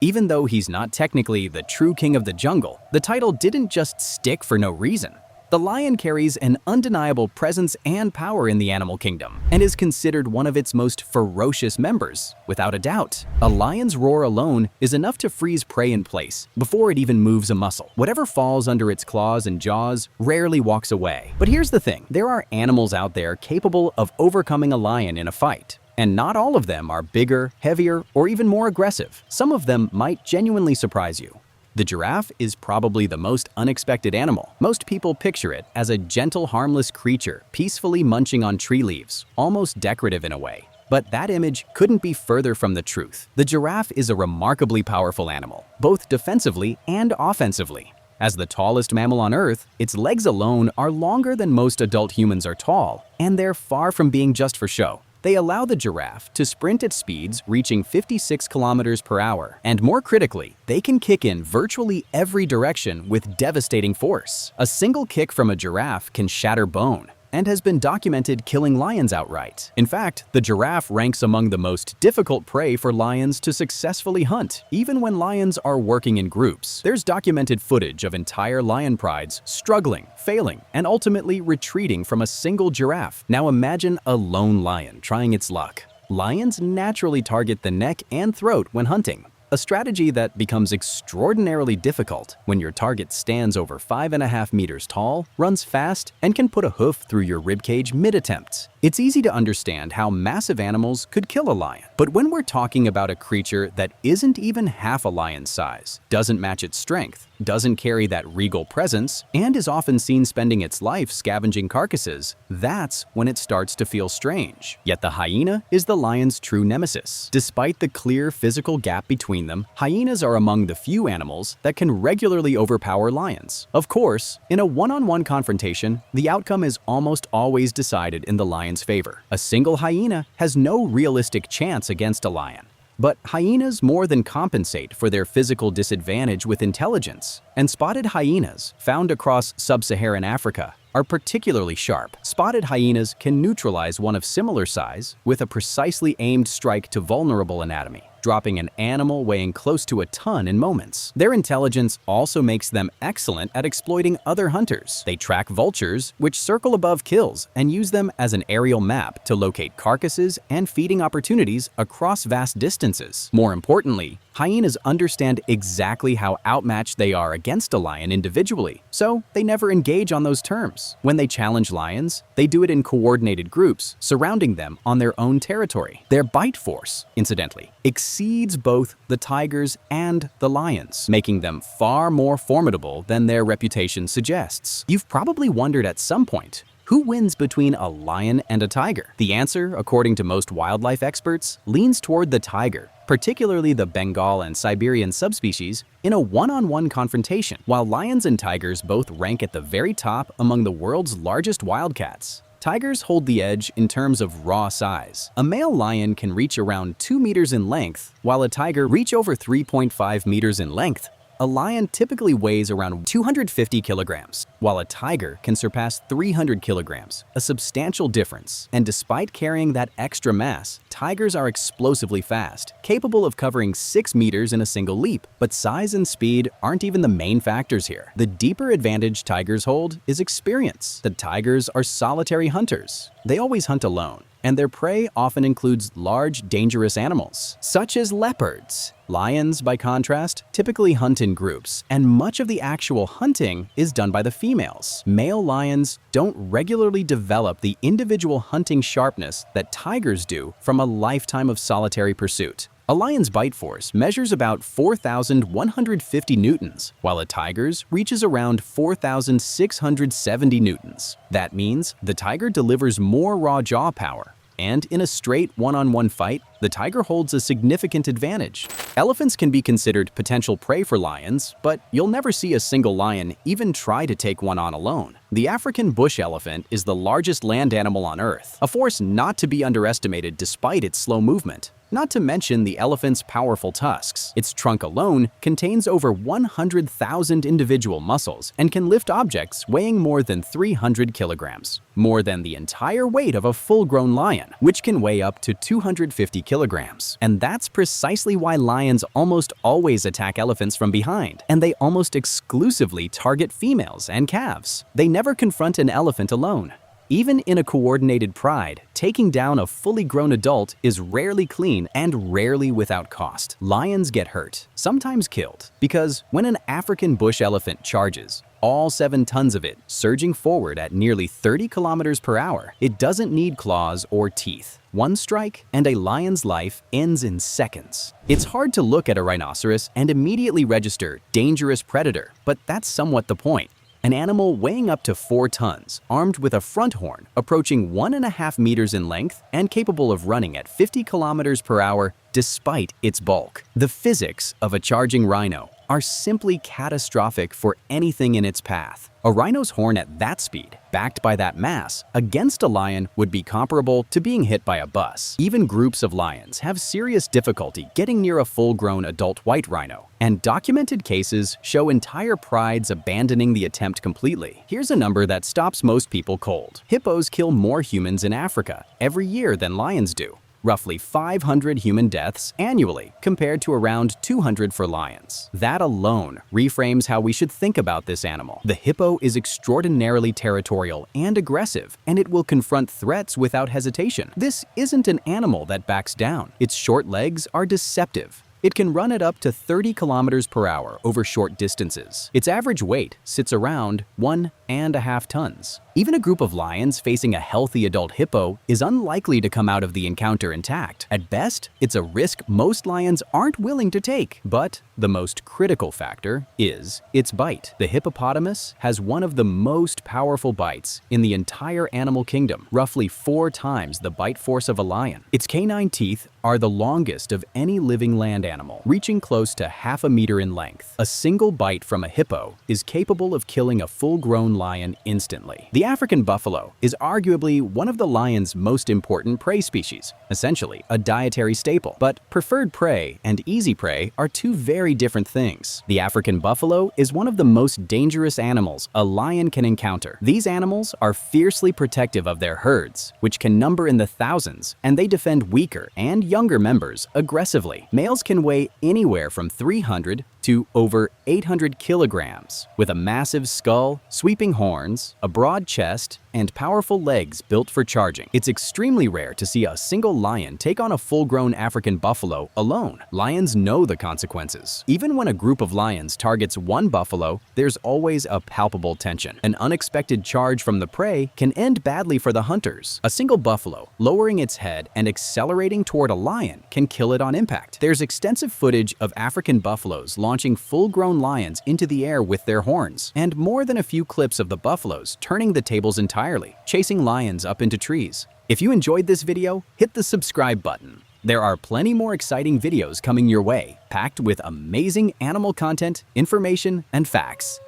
Even though he's not technically the true king of the jungle, the title didn't just stick for no reason. The lion carries an undeniable presence and power in the animal kingdom, and is considered one of its most ferocious members, without a doubt. A lion's roar alone is enough to freeze prey in place before it even moves a muscle. Whatever falls under its claws and jaws rarely walks away. But here's the thing, there are animals out there capable of overcoming a lion in a fight. And not all of them are bigger, heavier, or even more aggressive. Some of them might genuinely surprise you. The giraffe is probably the most unexpected animal. Most people picture it as a gentle, harmless creature peacefully munching on tree leaves, almost decorative in a way. But that image couldn't be further from the truth. The giraffe is a remarkably powerful animal, both defensively and offensively. As the tallest mammal on Earth, its legs alone are longer than most adult humans are tall, and they're far from being just for show. They allow the giraffe to sprint at speeds reaching 56 kilometers per hour, and more critically, they can kick in virtually every direction with devastating force. A single kick from a giraffe can shatter bone, and has been documented killing lions outright. In fact, the giraffe ranks among the most difficult prey for lions to successfully hunt, even when lions are working in groups. There's documented footage of entire lion prides struggling, failing, and ultimately retreating from a single giraffe. Now imagine a lone lion trying its luck. Lions naturally target the neck and throat when hunting, a strategy that becomes extraordinarily difficult when your target stands over 5.5 meters tall, runs fast, and can put a hoof through your ribcage mid-attempt. It's easy to understand how massive animals could kill a lion. But when we're talking about a creature that isn't even half a lion's size, doesn't match its strength, doesn't carry that regal presence, and is often seen spending its life scavenging carcasses, that's when it starts to feel strange. Yet the hyena is the lion's true nemesis. Despite the clear physical gap between them, hyenas are among the few animals that can regularly overpower lions. Of course, in a one-on-one confrontation, the outcome is almost always decided in the lion's favor. A single hyena has no realistic chance against a lion. But hyenas more than compensate for their physical disadvantage with intelligence, and spotted hyenas, found across sub-Saharan Africa, are particularly sharp. Spotted hyenas can neutralize one of similar size with a precisely aimed strike to vulnerable anatomy, dropping an animal weighing close to a ton in moments. Their intelligence also makes them excellent at exploiting other hunters. They track vultures, which circle above kills, and use them as an aerial map to locate carcasses and feeding opportunities across vast distances. More importantly, hyenas understand exactly how outmatched they are against a lion individually, so they never engage on those terms. When they challenge lions, they do it in coordinated groups, surrounding them on their own territory. Their bite force, incidentally, exceeds both the tigers and the lions, making them far more formidable than their reputation suggests. You've probably wondered at some point, who wins between a lion and a tiger? The answer, according to most wildlife experts, leans toward the tiger, particularly the Bengal and Siberian subspecies, in a one-on-one confrontation. While lions and tigers both rank at the very top among the world's largest wildcats, tigers hold the edge in terms of raw size. A male lion can reach around 2 meters in length, while a tiger reach over 3.5 meters in length. A lion typically weighs around 250 kilograms, while a tiger can surpass 300 kilograms, a substantial difference. And despite carrying that extra mass, tigers are explosively fast, capable of covering 6 meters in a single leap. But size and speed aren't even the main factors here. The deeper advantage tigers hold is experience. The tigers are solitary hunters. They always hunt alone, and their prey often includes large, dangerous animals, such as leopards. Lions, by contrast, typically hunt in groups, and much of the actual hunting is done by the females. Male lions don't regularly develop the individual hunting sharpness that tigers do from a lifetime of solitary pursuit. A lion's bite force measures about 4,150 newtons, while a tiger's reaches around 4,670 newtons. That means the tiger delivers more raw jaw power, and in a straight one-on-one fight, the tiger holds a significant advantage. Elephants can be considered potential prey for lions, but you'll never see a single lion even try to take one on alone. The African bush elephant is the largest land animal on Earth, a force not to be underestimated despite its slow movement. not to mention the elephant's powerful tusks. Its trunk alone contains over 100,000 individual muscles and can lift objects weighing more than 300 kilograms, more than the entire weight of a full-grown lion, which can weigh up to 250 kilograms. And that's precisely why lions almost always attack elephants from behind, and they almost exclusively target females and calves. They never confront an elephant alone. Even in a coordinated pride, taking down a fully grown adult is rarely clean and rarely without cost. Lions get hurt, sometimes killed, because when an African bush elephant charges, all 7 tons of it surging forward at nearly 30 kilometers per hour, it doesn't need claws or teeth. One strike and a lion's life ends in seconds. It's hard to look at a rhinoceros and immediately register dangerous predator, but that's somewhat the point. An animal weighing up to 4 tons, armed with a front horn approaching 1.5 meters in length and capable of running at 50 kilometers per hour despite its bulk. The physics of a charging rhino are simply catastrophic for anything in its path. A rhino's horn at that speed, backed by that mass, against a lion would be comparable to being hit by a bus. Even groups of lions have serious difficulty getting near a full-grown adult white rhino, and documented cases show entire prides abandoning the attempt completely. Here's a number that stops most people cold. Hippos kill more humans in Africa every year than lions do. Roughly 500 human deaths annually, compared to around 200 for lions. That alone reframes how we should think about this animal. The hippo is extraordinarily territorial and aggressive, and it will confront threats without hesitation. This isn't an animal that backs down. Its short legs are deceptive. It can run at up to 30 kilometers per hour over short distances. Its average weight sits around 1.5 tons. Even a group of lions facing a healthy adult hippo is unlikely to come out of the encounter intact. At best, it's a risk most lions aren't willing to take. But the most critical factor is its bite. The hippopotamus has one of the most powerful bites in the entire animal kingdom, roughly 4 times the bite force of a lion. Its canine teeth are the longest of any living land animal, reaching close to 0.5 meter in length. A single bite from a hippo is capable of killing a full-grown lion instantly. The African buffalo is arguably one of the lion's most important prey species, essentially a dietary staple. But preferred prey and easy prey are 2 very different things. The African buffalo is one of the most dangerous animals a lion can encounter. These animals are fiercely protective of their herds, which can number in the thousands, and they defend weaker and younger members aggressively. Males can weigh anywhere from 300 to over 800 kilograms, with a massive skull, sweeping horns, a broad chest, and powerful legs built for charging. It's extremely rare to see a single lion take on a full-grown African buffalo alone. Lions know the consequences. Even when a group of lions targets one buffalo, there's always a palpable tension. An unexpected charge from the prey can end badly for the hunters. A single buffalo, lowering its head and accelerating toward a lion, can kill it on impact. There's extensive footage of African buffaloes launching full-grown lions into the air with their horns, and more than a few clips of the buffaloes turning the tables entirely, chasing lions up into trees. If you enjoyed this video, hit the subscribe button. There are plenty more exciting videos coming your way, packed with amazing animal content, information, and facts.